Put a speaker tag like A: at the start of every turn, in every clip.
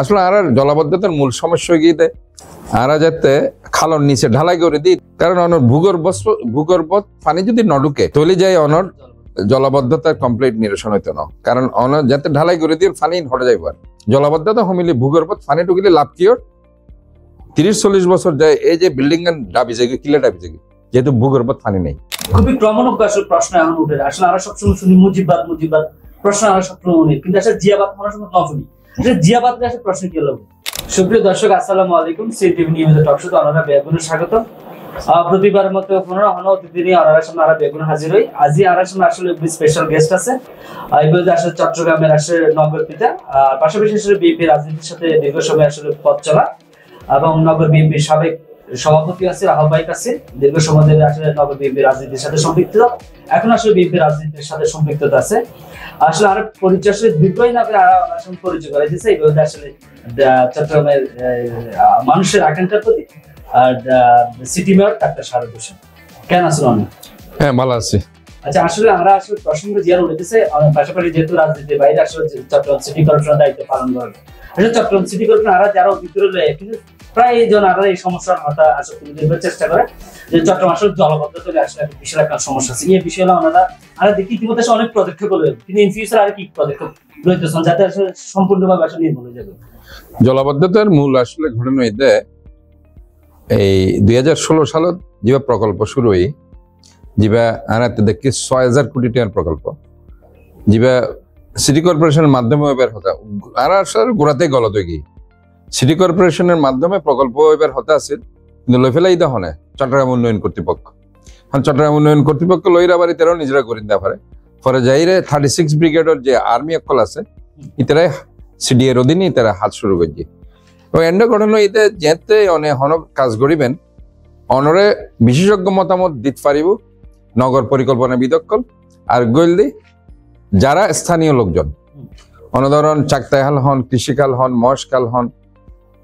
A: আসলে আর জলাবদ্ধতার মূল সমস্যা গিয়ে আরা যাতে খালর নিচে ঢালাই করে দিই, কারণ অনর ভূগর্ভ পানি যদি নডুকে তলে যায় অনর জলাবদ্ধতার কমপ্লিট নিরসন হইতো না, কারণ অনর যাতে ঢালাই করে দিয়ে পানি হটে যাইব। আর জলাবদ্ধতা হমিলে ভূগর্ভ পানি ঢুকিলে লাভ কি 30-40 বছর যায় এই যে বিল্ডিং এর ডাবি যায় কিলা ডাবি যায়, যেহেতু ভূগর্ভ পানি নেই।
B: খুবই ক্রমান্বয়ে আসলে প্রশ্ন এখন উঠে। আসলে আমরা সবসময় শুনি মুজিববাদ প্রশ্ন আমরা সবসময় শুনি, কিন্তু আসলে জিয়াবাদ কোনো সময় কম শুনি। আসলে জিয়াবাদ আসলে প্রশ্ন কি হলো? সুপ্রিয় দর্শক, আসসালামু আলাইকুম। সিটিভি নিয়মিত টক শোতে আপনারা বেগুনের স্বাগত। প্রতিবারের মতো অতিথি নিয়ে আনার সামনে আমরা বেগুন হাজির হই। আজই আনার সামনে আসলে স্পেশাল গেস্ট আছে। এগুলো আসলে চট্টগ্রামের আসলে নগর পিতা, পাশাপাশি আসলে বিএনপি রাজনীতির সাথে দীর্ঘ সময় আসলে পথ চলা এবং নগর বিএনপির সাবেক সভাপতি আছে, আহ্বায়ক আছে, দীর্ঘ সময় ধরে আসলে নগর বিএনপি রাজনীতির সাথে সম্পৃক্ত, এখন আসলে বিএনপি রাজনীতির সাথে সম্পৃক্ততা আছে। আসলে আর পরিচয় আসলে দীর্ঘই না করে পরিচয় করা দিচ্ছে। এইভাবে আসলে চট্টগ্রামের মানুষের আকাঙ্ক্ষার প্রতি আর সিটি মেয়র ডাক্তার শারদ হোসেন। কেন আসলে অনেক?
A: হ্যাঁ, ভালো আছি।
B: আচ্ছা, আসলে আমরা আসলে প্রসঙ্গ জিয়ার উঠেছে, পাশাপাশি যেহেতু রাজনীতির বাইরে আসলে চট্টগ্রাম সিটি কর্পোরেশনের দায়িত্ব পালন করেন, আসলে চট্টগ্রাম সিটি কর্পোরেশন আরা যারা ভিতরে রয়ে কিন্তু প্রায় জন আরা এই সমস্যার মাথা আসলে তুলে ধরবার চেষ্টা করে যে চট্টগ্রাম আসলে জলবদ্ধতা আসলে একটা বিশাল একটা সমস্যা আছে। এই বিষয়ে আমরা দেখি ইতিমধ্যে অনেক পদক্ষেপ হলো, কিন্তু ইন ফিউচার আর কি পদক্ষেপ লইতেছেন যাতে আসলে সম্পূর্ণভাবে আসলে নির্মূল হয়ে যাবে?
A: জলাবদ্ধতার মূল আসলে ঘটনা এতে এই 2016 সালত যেভাবে প্রকল্প শুরু হই, যেবা আনাতে দেখি 6000 কোটি টাকার প্রকল্প, যেবা সিটি কর্পোরেশনের মাধ্যমে এবার হতা আর আসলে গোড়াতে গলত হয়ে গিয়ে সিটি কর্পোরেশনের মাধ্যমে প্রকল্প এবার হতে আছে, কিন্তু লই ফেলাই দেওয়া হয় চট্টগ্রাম উন্নয়ন কর্তৃপক্ষ। চট্টগ্রাম উন্নয়ন কর্তৃপক্ষ লইরা বাড়ি তারাও নিজেরা করে দেওয়া পারে। পরে যাইরে 36 ব্রিগেডের যে আর্মি অকল আছে ইতারাই সিডিএর অধীনে তারা হাত শুরু করছে। এবং এন্ড ঘটনা এতে যেতে অনেক হনক কাজ করিবেন অনরে বিশেষজ্ঞ মতামত দিতে পারিব নগর পরিকল্পনা বিদক্ষল আর গইলদি যারা স্থানীয় লোকজন অনধরণ চাকতাইহাল হন, কৃষিকাল হন, মহেশকাল হন,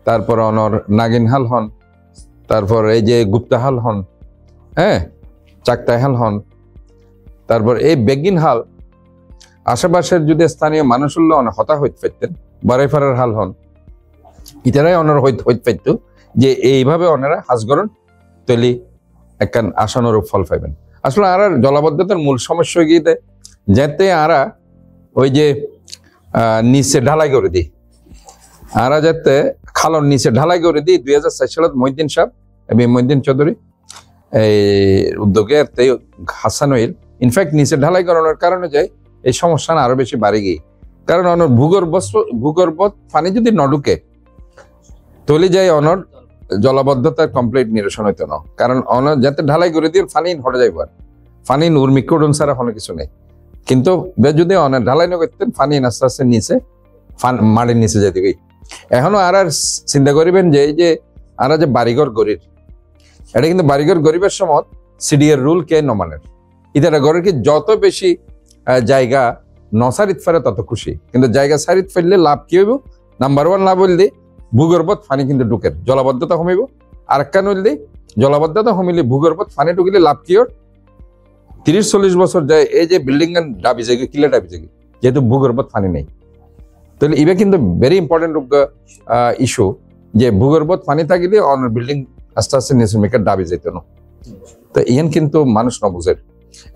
A: তারপর অনর নাগিনহাল হন, তারপর এই যে গুপ্তাহাল হন, হ্যাঁ চাকতাইহাল হন, তারপর এই বেগিনহাল আশেপাশের যদি স্থানীয় মানুষ হলে অনেক হতা হইতে পারতেন, বারাইফাড়ার হাল হন, ইতারাই অনর হইতে পারত যে এইভাবে অনেরা হাজগরণ তৈলি একখান আশানুরূপ ফল পাইবেন। আসলে আর জলাবদ্ধতার মূল সমস্যা গিয়ে যেতে আরা ওই যে নিচে ঢালাই করে দিই, আরা যাতে খালর নিচে ঢালাই করে দিই 2004 সালত মহিউদ্দিন সাহেব এবং মহিউদ্দিন চৌধুরী এই উদ্যোগে হাসানুইল ইনফ্যাক্ট নিচে ঢালাই করানোর কারণে যায় এই সমস্যা আরো বেশি বাড়ে গিয়ে, কারণ অনর ভূগর্ভ পানি যদি নডুকে তলে যায় অনর জলাবদ্ধতার কমপ্লিট নিরসন হইতো না, কারণ অনর যাতে ঢালাই করে দিয়ে পানি হটে যাইব। আর পানি উর্মিকোডন ছাড়া কোনো কিছু নেই, কিন্তু যদি অনেক ঢালাই না করতেন পানি আস্তে আস্তে নিচে মাটির নিচে যেতে গই। এখনো আর চিন্তা করিবেন যে এই যে আর যে বাড়িঘর গরিব, এটা কিন্তু বাড়িঘর গরিবের সময় সিডিএর রুল কে নমানের, ইতারা ঘরের কি যত বেশি জায়গা নসারিত ফেরে তত খুশি, কিন্তু জায়গা সারিত ফেললে লাভ কি হইব? নাম্বার 1 লাভ হইলে ভূগর্ভত পানি কিন্তু ঢুকের জলাবদ্ধতা কমিব, আর একটা নইলে জলাবদ্ধতা কমিলে ভূগর্ভত পানি ঢুকিলে লাভ কি 30-40 বছর যায় এই যে বিল্ডিং এর ডাবি যায় কিলা ডাবি যায়, যেহেতু ভূগর্ভত পানি নেই। তাহলে ইবে কিন্তু ভেরি ইম্পর্টেন্ট ইস্যু যে ভূগর্ভত পানি থাকিলে অন্য বিল্ডিং আস্তে আস্তে নিচের মেকার ডাবি যেত না। তো ইয়েন কিন্তু মানুষ ন বুঝের,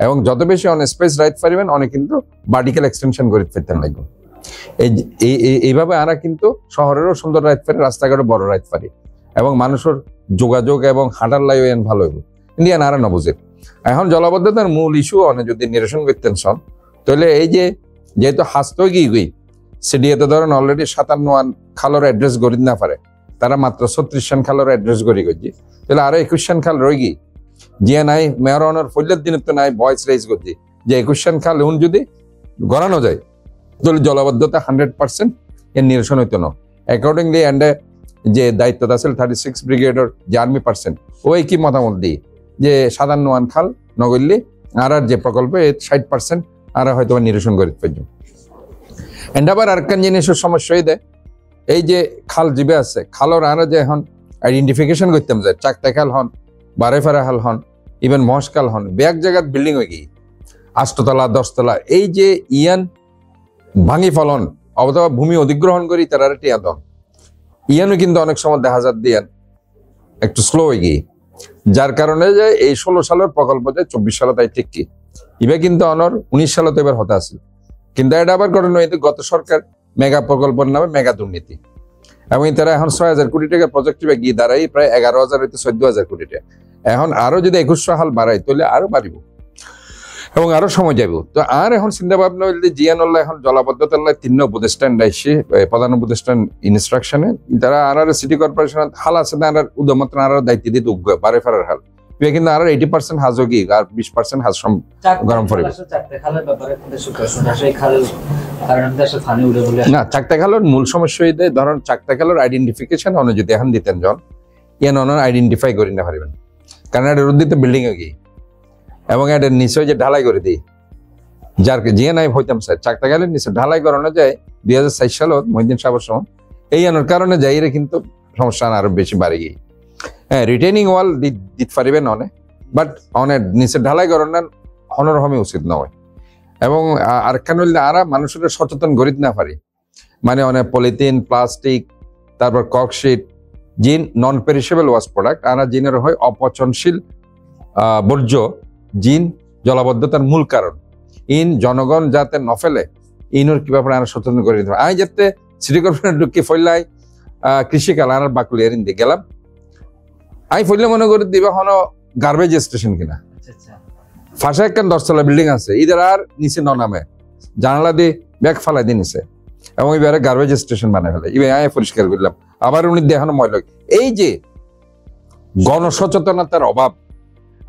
A: এবং যত বেশি অনেক স্পেস রাইট পারিবেন অনেক কিন্তু ভার্টিক্যাল এক্সটেনশন করে ফেলতেন লাগবে। এইভাবে আমরা কিন্তু শহরেরও সুন্দর রাইট পারি, রাস্তাঘাটও বড় রাইট পারি, এবং মানুষের যোগাযোগ এবং হাঁটার লাইও এন ভালো হইব, কিন্তু এন আর না বুঝে। এখন জলাবদ্ধতার মূল ইস্যু অনেক যদি নিরসন করতেন সব, তাহলে এই যে যেহেতু হাস্ত গিয়ে সিডিএতে ধরেন অলরেডি 57 খালের অ্যাড্রেস গড়ি না পারে, তারা মাত্র 36 খালের অ্যাড্রেস গড়ি করছি, তাহলে আরো 21 খাল রয়ে গিয়ে জিয়া নাই মেয়র অনার ফলের দিনের তো নাই ভয়েস রেজ করছি যে 21 খাল উন যদি গড়ানো যায় তাহলে জলাবদ্ধতা 100% এর নিরসন হইতো না। অ্যাকর্ডিংলি এন্ড যে দায়িত্ব আছে 36 ব্রিগেডের যে আর্মি পার্সন ওই কি মতামত দিই যে 57 খাল নগরলি আর যে প্রকল্প 60% আর হয়তো নিরসন করে পারবে। এন্ড আবার আরেকখান জিনিসের সমস্যা হয়ে দেয় এই যে খাল জিবে আছে খালর আর যে এখন আইডেন্টিফিকেশন করতাম যায় চাকতাই খাল হন, বারাইফাড়া খাল হন, ইভেন মহেশকাল হন, ব্যাগ জায়গার বিল্ডিং হয়ে গিয়ে 8 তলা 10 তলা এই যে ইয়ান ভাঙি ফলন অথবা ভূমি অধিগ্রহণ করি তারা টিয়া দন ইয়ানো কিন্তু অনেক সময় দেখা যাক দিয়ে একটু স্লো হয়ে গিয়ে, যার কারণে যে এই 16 সালের প্রকল্প যে 24 সালে তাই ঠিক কি ইবে কিন্তু অনর 19 সালে তো এবার হতে আসে, কিন্তু এটা আবার ঘটনা হইতে গত সরকার মেগা প্রকল্পের নামে মেগা দুর্নীতি, এবং তারা এখন 6,000 কোটি টাকা প্রজেক্ট গিয়ে দাঁড়াই প্রায় 11,000 হইতে 14,000 কোটি টাকা। এখন আরো যদি 2100 হাল বাড়াই তাহলে আরো বাড়িব এবং আরো সময় যাইব। তো আর এখন চিন্তা ভাবনা হইলে জিয়ানুল্লাহ এখন জলাবদ্ধতার 3 উপদেষ্টান দায়িত্বে প্রধান উপদেষ্টান ইনস্ট্রাকশনে তারা আর সিটি কর্পোরেশন হাল আছে না, আর উদমাত্র আর দায়িত্ব দিতে উগ্র বারে ফেরার হাল কিন্তু আর 80% হাজ গিয়ে আর 20% হাজ গরম পড়ে না। চাকতা খালের মূল সমস্যা হইতে ধরেন চাকতা খালের আইডেন্টিফিকেশন অন্য যদি এখন দিতেন জন ইয়ান অন আইডেন্টিফাই করে না পারবেন, কারণ এটা রোদ দিতে বিল্ডিং এ গিয়ে এবং এটা নিচে যে ঢালাই করে দিই, যার জিয়ে নাই হইতাম স্যার চাকতা খালের নিচে ঢালাই করানো যায় 2004 সালত মহিউদ্দিন সাহেবের সময়, এই আনার কারণে যাইরে কিন্তু সমস্যা আরো বেশি বাড়ে গিয়ে। হ্যাঁ, রিটেনিং ওয়াল দিতে পারিবেন অনেক, বাট অনেক নিচে ঢালাই করানো অনরহমে উচিত নয়। এবং আর কেন আরা মানুষের সচেতন গড়িত না পারি, মানে অনেক পলিথিন প্লাস্টিক তারপর ককশিট জিন নন পেরিশেবল ওয়াস্ট প্রোডাক্ট আনা জিনের হয় অপচনশীল বর্জ্য জিন জলাবদ্ধতার মূল কারণ। ইন জনগণ যাতে নফেলে ইনোর কি ব্যাপারে আনা সচেতন করে দিতে হবে। আমি যাতে সিটি কর্পোরেশন ঢুকি ফইলাই কৃষিকাল আনার বাকুলি এরিন দিয়ে গেলাম, আমি ফইলে মনে করে দিবা হন গার্বেজ স্টেশন কিনা, ফাঁসা একখান 10তলা বিল্ডিং আছে ইদের আর নিচে নামে জানালা দিয়ে ব্যাগ ফালাই দিয়ে নিচে এবং এবারে গার্বেজ স্টেশন বানাই ফেলে এবার আমি পরিষ্কার করলাম। আবার উনি দেখানো ময়লা, এই যে গণসচেতনতার অভাব,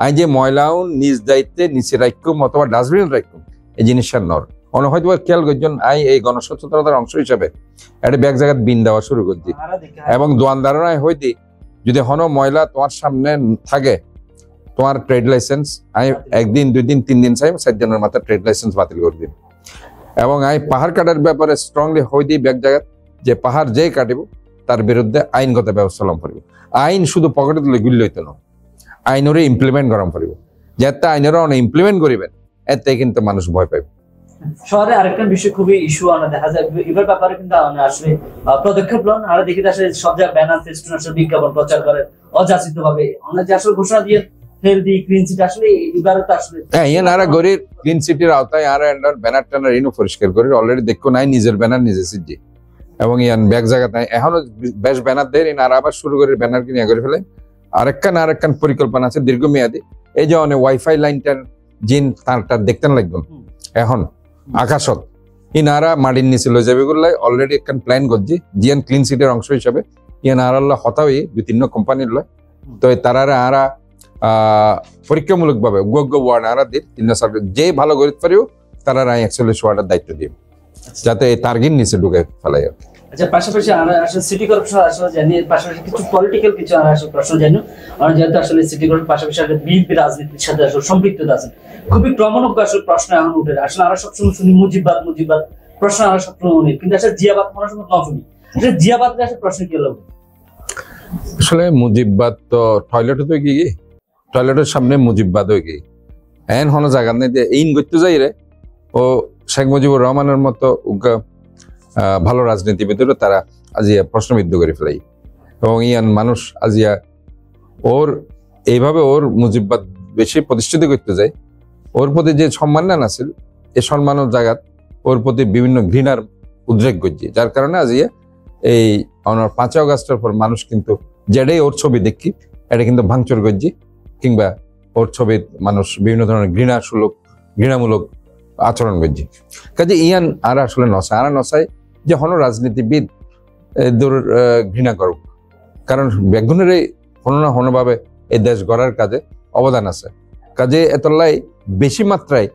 A: আমি যে ময়লাও নিজ দায়িত্বে নিচে রাখুম অথবা ডাস্টবিন রাখুম এই জিনিসটার নর অনেক হয়তো খেয়াল করছেন। আই এই গণসচেতনতার অংশ হিসাবে একটা ব্যাগ জায়গায় বিন দেওয়া শুরু করছি এবং দোয়ানদাররা হইতে যদি হন ময়লা তোমার সামনে থাকে তোমার ট্রেড লাইসেন্স আমি 1 দিন 2 দিন 3 দিন চাই 7 দিনের মাথায় ট্রেড লাইসেন্স বাতিল করে দিন। এবং আমি পাহাড় কাটার ব্যাপারে স্ট্রংলি হই দিই ব্যাগ জায়গা যে পাহাড় যেই কাটিব তার বিরুদ্ধে আইনগত ব্যবস্থা লম করিব। আইন শুধু পকেটে তুলে গুলি হইতো না, আইনরে ইমপ্লিমেন্ট গরম করিব, যাতে আইনরা অনেক ইমপ্লিমেন্ট করিবেন এতে কিন্তু মানুষ ভয় পাইবে।
B: শহরে আরেকটা বিষয় খুবই ইস্যু আনা দেখা যায় এবার ব্যাপারে কিন্তু আসলে পদক্ষেপ লন আর দেখি আসলে সব জায়গায় ব্যানার ফেস্টুন আসলে বিজ্ঞাপন প্রচার করে অযাচিত ভাবে আমরা যে আসলে ঘোষণা দিয়ে হেলদি ক্লিন সিটি আসলে এবারে তো আসলে
A: হ্যাঁ ইয়ান আর গরির ক্লিন সিটির আওতায় আর এন্ডার ব্যানার টানার ইনো পরিষ্কার করে অলরেডি দেখো নাই নিজের ব্যানার নিজে সিজি এবং ইয়ান ব্যাগ জায়গা নাই এখনো বেশ ব্যানার দেয় আর আবার শুরু করে ব্যানার কিনে করে ফেলে। আরেকখান পরিকল্পনা আছে দীর্ঘমেয়াদী, এই যে অনেক ওয়াইফাই লাইনটার জিন তারটা দেখতেন লাগবে এখন আকাশত ইনারা মাটির নিচে লয়ে যাবে গুলাই অলরেডি একখান প্ল্যান করছি জিয়ান ক্লিন সিটির অংশ হিসাবে ইয়ান আরাল্লাহ হতাই 2-3 কোম্পানির লয়। তো তারা আরা পরীক্ষামূলক ভাবে ওয়ার্ড আরা দিন 3 সরকার যে ভালো গরিত পারিও তারা অ্যাকচুয়ালি ওয়ার্ডের দায়িত্ব দিব যাতে টার্গেট নিচে ঢুকে ফেলাই।
B: আচ্ছা, পাশাপাশি আমরা আসলে সিটি কর্পোরেশন আসলে জানি পাশাপাশি কিছু পলিটিক্যাল কিছু আমরা আসলে প্রশ্ন জানি আমরা যেহেতু আসলে সিটি কর্পোরেশন পাশাপাশি বিএনপি রাজনীতির সাথে আসলে সম্পৃক্ততা আছে খুবই ক্রমান্বয়ে আসলে প্রশ্ন এখন উঠে আসলে আমরা সবসময় শুনি মুজিববাদ প্রশ্ন আমরা সবসময় শুনি কিন্তু আসলে জিয়াবাদ কোনো সময় কম শুনি। আসলে জিয়াবাদ আসলে প্রশ্ন কি হলো?
A: আসলে মুজিববাদ তো টয়লেটে তো গিয়ে টয়লেটের সামনে মুজিববাদ হয়ে গিয়ে এন হনো জায়গা নেই যে ইন করতে যাই রে ও শেখ মুজিবুর রহমানের মতো ভালো রাজনীতিবিদেরও তারা আজিয়া প্রশ্নবিদ্ধ করে ফেলাই এবং ইয়ান মানুষ আজিয়া ওর এইভাবে ওর মুজিববাদ বেশি প্রতিষ্ঠিত করতে যায় ওর প্রতি যে সম্মান আছিল এই সম্মানের জায়গা ওর প্রতি বিভিন্ন ঘৃণার উদ্রেক করছে, যার কারণে আজিয়া এই 5 আগস্টের পর মানুষ কিন্তু যেটাই ওর ছবি দেখি এটা কিন্তু ভাঙচুর করছে কিংবা ওর ছবি মানুষ বিভিন্ন ধরনের ঘৃণামূলক আচরণ করছে। কাজে ইয়ান আর আসলে নসায় যে হন রাজনীতিবিদ দূর ঘৃণা করুক, কারণ বেগুনের এই হন না হনভাবে এই দেশ গড়ার কাজে অবদান আছে। কাজে এতলাই বেশি মাত্রায়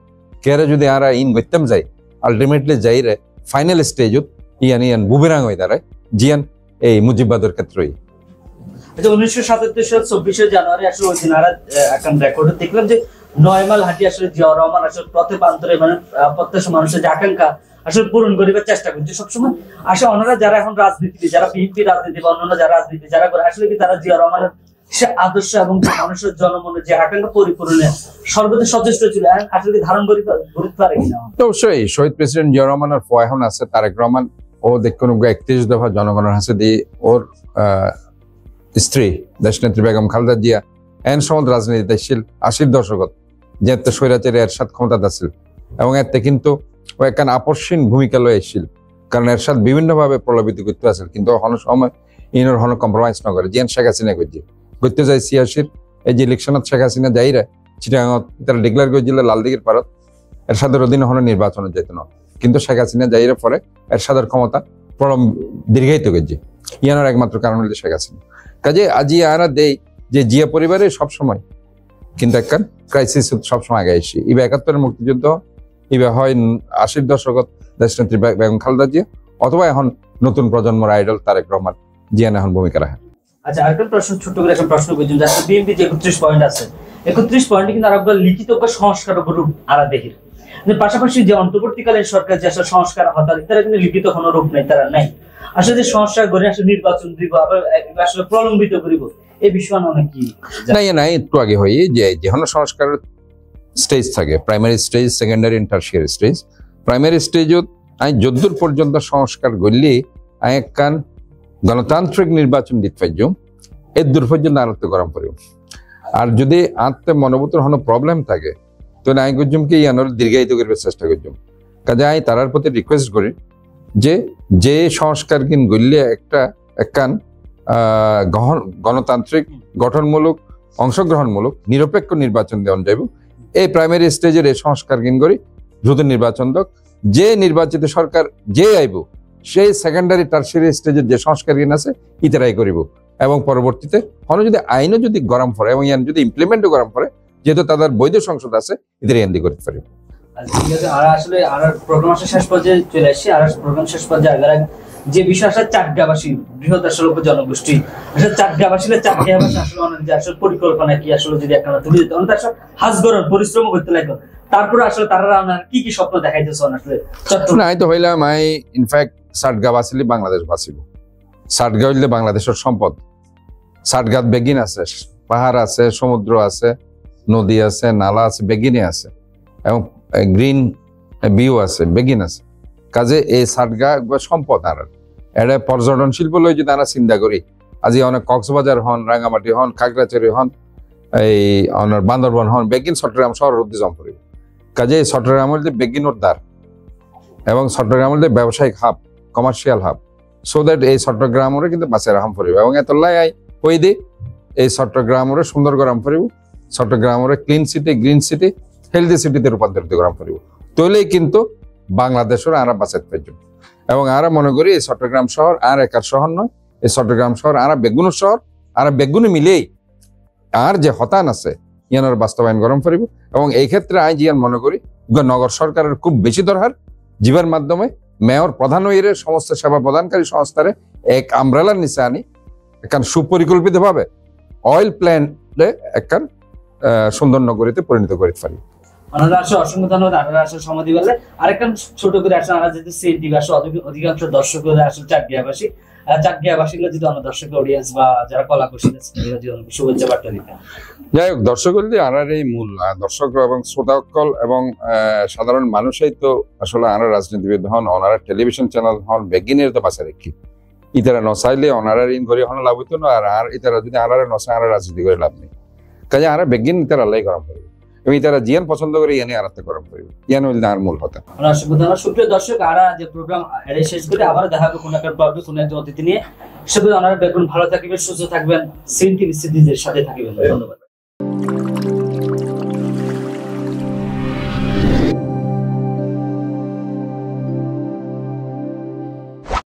A: কেরে যদি আরা ইন করতাম যাই আলটিমেটলি যাই রে ফাইনাল স্টেজত ইয়ান বুমেরাং হয়ে দাঁড়ায় জিয়ান এই মুজিববাদের ক্ষেত্রেই।
B: আচ্ছা, 1977 সাল 24 জানুয়ারি আসলে ওই দিন আর একটা রেকর্ডে দেখলাম যে 9 মাইল হাঁটি আসলে জিয়া রহমান আসলে পথে প্রান্তরে মানে প্রত্যাশা মানুষের যে আকাঙ্ক্ষা আসলে পূরণ করিবার চেষ্টা করছে সবসময়। আসলে ওনারা যারা এখন রাজনীতি যারা বিএনপি রাজনীতি বা অন্যান্য যারা রাজনীতি যারা করে আসলে কি তারা জিয়া রহমানের সে আদর্শ এবং মানুষের জনমনের যে আকাঙ্ক্ষা পরিপূরণে সর্বদা সচেষ্ট ছিল আসলে কি ধারণ করতে পারে কিনা?
A: অবশ্যই শহীদ প্রেসিডেন্ট জিয়া রহমানের ফয়হন আছে তারেক রহমান ও দেখুন 31 দফা জনগণের হাতে দিয়ে ওর স্ত্রী দেশনেত্রী বেগম খালেদা জিয়া এন সমদ রাজনীতিশীল 80 দশকত যেতে স্বৈরাচারী এরশাদ ক্ষমতা আছিল এবং এতে কিন্তু ও একখান আপসীন ভূমিকা লয়ে এসেছিল, কারণ এরশাদ বিভিন্নভাবে প্রলোভিত করতে আসছিল, কিন্তু হন সময় ইনোর হন কম্প্রোমাইজ না করে জিয়ান শেখ হাসিনা করতে যায় 86 এই যে ইলেকশনত শেখ হাসিনা যাইরা চিটাগাঁত তারা ডিক্লেয়ার করেছিল লালদিঘির পারত এরশাদের অধীনে হন নির্বাচনে যেত না, কিন্তু শেখ হাসিনা যাইরা পরে এরশাদের ক্ষমতা দীর্ঘায়িত করছে। ইয়ানোর একমাত্র কারণ হল শেখ হাসিনা। কাজে আজি আরা দেই যে জিয়া পরিবারে সবসময় কিন্তু একটা ক্রাইসিস সবসময় আগে এসে ইবা 71-এর মুক্তিযুদ্ধ, ইবা হয় 80-র দশকত দেশনেত্রী বেগম খালেদা জিয়া, অথবা এখন নতুন প্রজন্মের আইডল তারেক রহমান জিয়ান এখন ভূমিকা রাখে।
B: আচ্ছা, আরেকটা প্রশ্ন, ছোট্ট করে একটা প্রশ্ন করছেন, যে বিএনপি যে 31 পয়েন্ট আছে, 31 পয়েন্টে কিন্তু আরেকটা লিখিত সংস্কার রূপ আরা দেখির, পাশাপাশি যে অন্তর্বর্তীকালীন সরকার যে আসলে সংস্কার হতার তারা কিন্তু লিখিত কোনো রূপ নেই, তারা নাই আসলে যে সংস্কার করে আসলে নির্বাচন দিব আবার আসলে প্রলম্বিত করিব, এই বিষয়ে অনেক কি
A: নাই একটু আগে হই যে যেন সংস্কার স্টেজ থাকে, primary stage, secondary and tertiary stage. Primary স্টেজত আমি যদ্দূর পর্যন্ত সংস্কার করলে আমি একখান গণতান্ত্রিক নির্বাচন দিতে পারছুম, এর দূর পর্যন্ত আরত্ব গরম করিব। আর যদি আত্মে মনোভূতর কোনো প্রবলেম থাকে তো আমি করছুম কি ইয়ানোর দীর্ঘায়িত করবার চেষ্টা করছুম। কাজে আমি তারার প্রতি রিকোয়েস্ট করি যে সংস্কার কিন গড়লে একখান গণতান্ত্রিক গঠনমূলক অংশগ্রহণমূলক নিরপেক্ষ নির্বাচন দেওয়া যাইব। এই প্রাইমারি স্টেজের এই সংস্কার কিন করি দ্রুত নির্বাচন দক, যে নির্বাচিত সরকার যে আইব সেই সেকেন্ডারি টারশিয়ারি স্টেজের যে সংস্কার কিন আছে ইতারাই করিব, এবং পরবর্তীতে হন যদি আইনও যদি গরম পড়ে এবং ইয়ান যদি ইমপ্লিমেন্টও গরম পড়ে, যেহেতু তাদের বৈধ সংসদ আছে এদের ইয়ান্দি করতে পারিব।
B: ঠিক আছে, আর আসলে আর প্রোগ্রাম শেষ পর্যায়ে চলে আসছি। আর প্রোগ্রাম শেষ পর্যায়ে আগার যে বিষয় আসলে চাকদাবাসী বৃহৎ আসলে উপজনগোষ্ঠী, আসলে চাকদাবাসী আসলে অনেক যে আসলে পরিকল্পনা কি আসলে যদি একটা তুলে দিতে অনেক আসলে হাজগরণ পরিশ্রম করতে লাগবে, তারপরে আসলে তারা কি কি স্বপ্ন দেখাইতেছে আসলে চট্টগ্রাম।
A: আমি তো হইলাম ইনফ্যাক্ট সাটগা বাঁচিলে বাংলাদেশ বাঁচিব। সাটগা হইলে বাংলাদেশের সম্পদ। সাটগাত বেগিন আছে, পাহাড় আছে, সমুদ্র আছে, নদী আছে, নালা আছে, বেগিনে আছে, এবং গ্রিন ভিউ আছে, বেগিন আছে। কাজে এই সাটগা সম্পদ আর এটা পর্যটন শিল্প লই যদি আমরা চিন্তা করি, আজি অনেক কক্সবাজার হন, রাঙ্গামাটি হন, খাগড়াছড়ি হন, এই অনেক বান্দরবন হন, বেগিন চট্টগ্রাম শহর অব্দি জম করি। কাজে এই চট্টগ্রাম হলে বেগিনোর দ্বার এবং চট্টগ্রাম হলে ব্যবসায়িক hub, commercial hub, so that এই চট্টগ্রামরে কিন্তু বাঁচাই রাখাম পড়ব এবং এতলাই হই দি এই চট্টগ্রামরে সুন্দর গরম পড়ব, চট্টগ্রামরে clean city, green city, healthy সিটিতে রূপান্তরিত গরম পড়ব। তৈলেই কিন্তু বাংলাদেশের আরা বাঁচাতে পারব। এবং আরা মনে করি এই চট্টগ্রাম শহর আর একার শহর নয়, এই চট্টগ্রাম শহর আরা বেগুনের শহর, আরা বেগুনে মিলেই আর যে হতান আছে ইয়ানোর বাস্তবায়ন গরম পড়ব। এবং এই ক্ষেত্রে আই জিয়ান মনে করি নগর সরকারের খুব বেশি দরকার, জীবের মাধ্যমে মেয়র প্রধান হইরে সমস্ত সেবা প্রদানকারী সংস্থারে এক আমব্রেলার নিচে আনি একখান সুপরিকল্পিত ভাবে অয়েল প্ল্যান্টে একখান সুন্দর নগরীতে পরিণত করতে পারি।
B: অসংখ্য ধন্যবাদ। আপনারা আসলে সমাধি বলে আরেকটা ছোট করে আসলে আমরা যেহেতু সেই দিকে আসলে অধিকাংশ দর্শক আসলে চাকরিয়াবাসী যদি অন্য দর্শক অডিয়েন্স বা যারা কলা কুশলী আছে শুভেচ্ছা বার্তা দিতেন।
A: যাই হোক, দর্শক আর এই মূল দর্শক এবং শ্রোতাকল এবং সাধারণ মানুষই তো আসলে আনার রাজনীতিবিদ হন, ওনারা টেলিভিশন চ্যানেল হন, বেগিনের তো বাঁচা রেখি ইতারা নচাইলে ওনারা ঋণ করে হন লাভ হইতো না, আর ইতারা যদি আনারা নচায় আনারা রাজনীতি করে লাভ নেই। কাজে আরা বেগিন ইতারা আল্লাহ গরম করবে এবং তারা জিয়ান পছন্দ করে ইয়ানি আরাতে গরম করবে, ইয়ান হইল আর মূল হতা।
B: সুপ্রিয় দর্শক, আরা যে প্রোগ্রাম শেষ করে আবার দেখা হবে কোন একটা পর্বে কোন একজন অতিথি নিয়ে। সেগুলো ওনারা বেগুন ভালো থাকবেন, সুস্থ থাকবেন, সিন টিভি সাথে থাকবেন। ধন্যবাদ।